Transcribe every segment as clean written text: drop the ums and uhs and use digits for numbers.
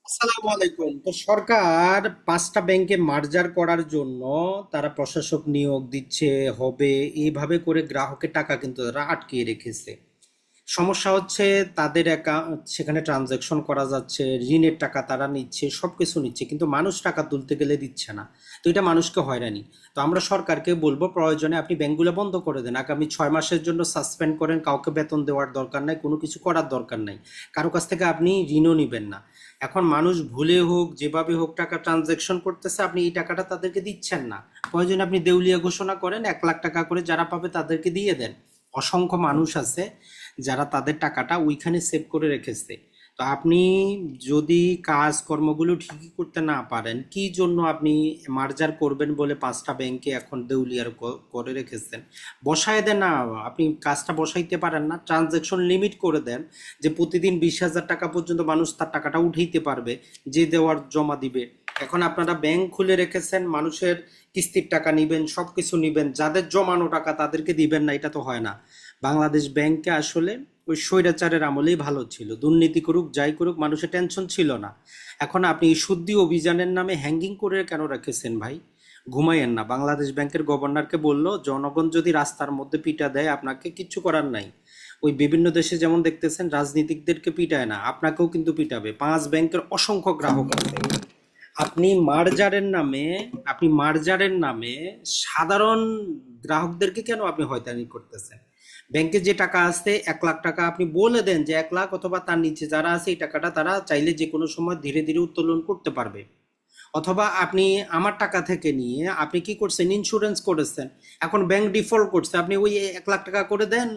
আসসালামু আলাইকুম। তো সরকার 5টা ব্যাংকে মার্জার করার জন্য তারা প্রশাসক নিয়োগ দিচ্ছে হবে, এইভাবে করে গ্রাহকের টাকা কিন্তু তারা আটকিয়ে রেখেছে। সমস্যা হচ্ছে তাদের সেখানে ট্রানজাকশন করা যাচ্ছে, ঋণের টাকা তারা নিচ্ছে, সবকিছু নিচ্ছে, কিন্তু মানুষ টাকা তুলতে গেলে দিচ্ছে না। তো এটা মানুষকে হয়রানি। তো আমরা সরকারকে বলবো, প্রয়োজনে আপনি ব্যাংকগুলো বন্ধ করে দেন, আগামী 6 মাসের জন্য সাসপেন্ড করেন, কাউকে বেতন দেওয়ার দরকার নাই, কোনো কিছু করার দরকার নাই, কারো কাছ থেকে আপনি ঋণও নিবেন না। এখন মানুষ ভুলে হোক যেভাবে হোক টাকা ট্রানজাকশন করতেছে, আপনি এই টাকাটা তাদেরকে দিচ্ছেন না। প্রয়োজনে আপনি দেউলিয়া ঘোষণা করেন, 1 লাখ টাকা করে যারা পাবে তাদেরকে দিয়ে দেন। অসংখ্য মানুষ আছে যারা তাদের টাকাটা ওইখানে সেভ করে রেখেছে। তো আপনি যদি কাজকর্মগুলো ঠিকই করতে না পারেন, কি জন্য আপনি মার্জার করবেন বলে 5টা ব্যাংকে এখন দেউলিয়ার করে রেখেছেন? বসায় দেন না। আপনি কাজটা বসাইতে পারেন না, ট্রানজ্যাকশন লিমিট করে দেন, যে প্রতিদিন 20,000 টাকা পর্যন্ত মানুষ তার টাকাটা উঠাইতে পারবে, যে দেওয়ার জমা দিবে। এখন আপনারা ব্যাংক খুলে রেখেছেন, মানুষের কিস্তির টাকা নিবেন, সবকিছু নিবেন, যাদের জমানো টাকা তাদেরকে দিবেন না, এটা তো হয় না। বাংলাদেশ ব্যাংকে আসলে ওই স্বৈরাচারের আমলেই ভালো ছিল, দুর্নীতি করুক যাই করুক মানুষের টেনশন ছিল না। এখন আপনি এই শুদ্ধি অভিযানের নামে হ্যাঙ্গিং করে কেন রেখেছেন ভাই? ঘুমাইয়েন না। বাংলাদেশ ব্যাংকের গভর্নরকে বললো, জনগণ যদি রাস্তার মধ্যে পিটা দেয় আপনাকে কিচ্ছু করার নাই। ওই বিভিন্ন দেশে যেমন দেখতেছেন রাজনীতিকদেরকে পিটায় না, আপনাকেও কিন্তু পিটাবে। 5 ব্যাংকের অসংখ্য গ্রাহক আছে। আপনি মার্জারের নামে আপনি মার্জারের নামে সাধারণ গ্রাহকদেরকে কেন আপনি হয়রানি করতেছেন? ব্যাংকে যে টাকা আছে 1 লাখ টাকা, আপনি বলে দেন যে 1 লাখ অথবা তার নিচে যারা আছে এই টাকাটা তারা চাইলে যে কোনো সময় ধীরে ধীরে উত্তোলন করতে পারবে। অথবা আপনি আমার টাকা থেকে নিয়ে আপনি কি করছেন, ইন্স্যুরেন্স করেছেন, এখন ব্যাংক ডিফল্ট করছে, আপনি ওই 1 লাখ টাকা করে দেন।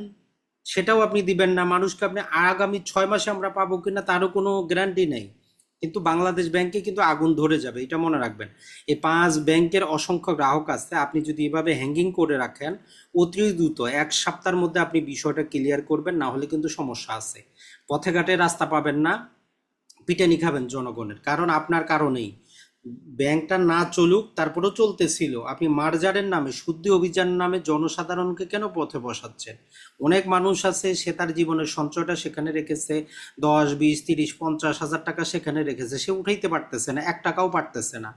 সেটাও আপনি দিবেন না মানুষকে। আপনি আগামী 6 মাসে আমরা পাবো কিনা তারও কোনো গ্যারান্টি নেই। কিন্তু বাংলাদেশ ব্যাংকে কিন্তু আগুন ধরে যাবে, এটা মনে রাখবেন। এই 5 ব্যাংকের অসংখ্য গ্রাহক আছে, আপনি যদি এভাবে হ্যাঙ্গিং করে রাখেন, অতি দ্রুত 1 সপ্তাহের মধ্যে আপনি বিষয়টা ক্লিয়ার করবেন, না হলে কিন্তু সমস্যা আছে। পথে ঘাটে রাস্তা পাবেন না, পিটানি খাবেন জনগণের, কারণ আপনার কারণেই ব্যাংকটা না চলুক তারপরেও চলতেছিল। আপনি মার্জারের নামে, শুদ্ধি অভিযান নামে জনসাধারণকে কেন পথে বসাচ্ছেন? অনেক মানুষ আছে, সে তার জীবনের সঞ্চয়টা সেখানে রেখেছে, 10, 20, 30, 50 হাজার টাকা সেখানে রেখেছে, সে উঠাইতে পারতেছে না, 1 টাকাও পারতেছে না।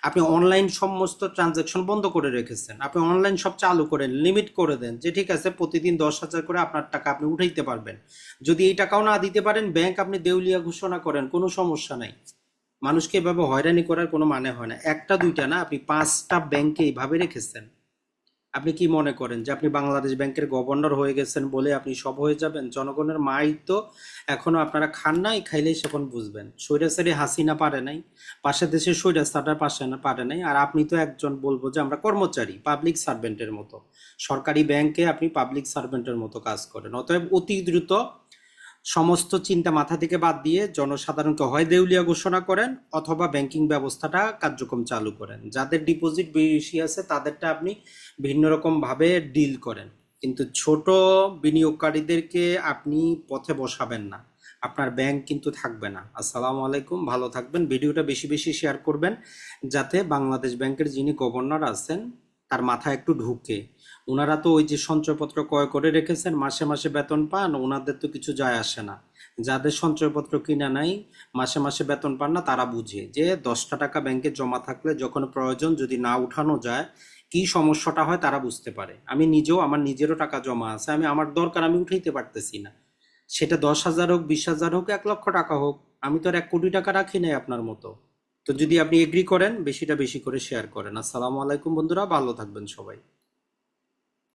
আপনি অনলাইন সমস্ত ট্রানজাকশন বন্ধ করে রেখেছেন, আপনি অনলাইন সব চালু করেন, লিমিট করে দেন যে ঠিক আছে প্রতিদিন 10,000 করে আপনার টাকা আপনি উঠাইতে পারবেন। যদি এই টাকাও না দিতে পারেন, ব্যাংক আপনি দেউলিয়া ঘোষণা করেন, কোনো সমস্যা নাই। মানুষকে এভাবে হয়রানি করার কোনো মানে হয় না। একটা দুইটা না, আপনি 5টা ব্যাংকে এইভাবে রেখেছেন। আপনি কি মনে করেন যে আপনি বাংলাদেশ ব্যাংকের গভর্নর হয়ে গেছেন বলে আপনি সব হয়ে যাবেন? জনগণের মাই তো এখনো আপনারা খান নাই, খাইলেই সেখন বুঝবেন। স্বৈরাচারী হাসিনা পারে নাই, পাশের দেশের স্বৈরাচারটা পাশে না পারে নাই, আর আপনি তো একজন বলবো যে আমরা কর্মচারী, পাবলিক সার্ভেন্টের মতো। সরকারি ব্যাংকে আপনি পাবলিক সার্ভেন্টের মতো কাজ করেন। অতএব অতি দ্রুত সমস্ত চিন্তা মাথা থেকে বাদ দিয়ে জনসাধারণকে হয় দেউলিয়া ঘোষণা করেন, অথবা ব্যাংকিং ব্যবস্থাটা কার্যক্রম চালু করেন। যাদের ডিপোজিট বেশি আছে তাদেরটা আপনি ভিন্ন রকম ভাবে ডিল করেন, কিন্তু ছোট বিনিয়োগকারীদেরকে আপনি পথে বসাবেন না। আপনার ব্যাংক কিন্তু থাকবে না। আসসালামু আলাইকুম, ভালো থাকবেন। ভিডিওটা বেশি বেশি শেয়ার করবেন, যাতে বাংলাদেশ ব্যাংকের যিনি গভর্নর আছেন তার মাথায় একটু ঢুকে। ওনারা তো ওই যে সঞ্চয়পত্র ক্রয় করে রেখেছেন, মাসে মাসে বেতন পান, ওনাদের তো কিছু যায় আসে না। যাদের সঞ্চয়পত্র কিনা নাই, মাসে মাসে বেতন পান না, তারা বুঝে যে 10টা টাকা ব্যাংকে জমা থাকলে যখন প্রয়োজন যদি না উঠানো যায় কি সমস্যাটা হয়, তারা বুঝতে পারে। আমি নিজেও, আমার নিজেরও টাকা জমা আছে, আমি আমার দরকার আমি উঠাইতে পারতেছি না। সেটা 10,000 হোক, 20,000 হোক, 1 লক্ষ টাকা হোক, আমি তো আর 1 কোটি টাকা রাখি নাই আপনার মতো। তো যদি আপনি এগ্রি করেন, বেশিটা বেশি করে শেয়ার করেন। আসসালামু আলাইকুম বন্ধুরা, ভালো থাকবেন সবাই।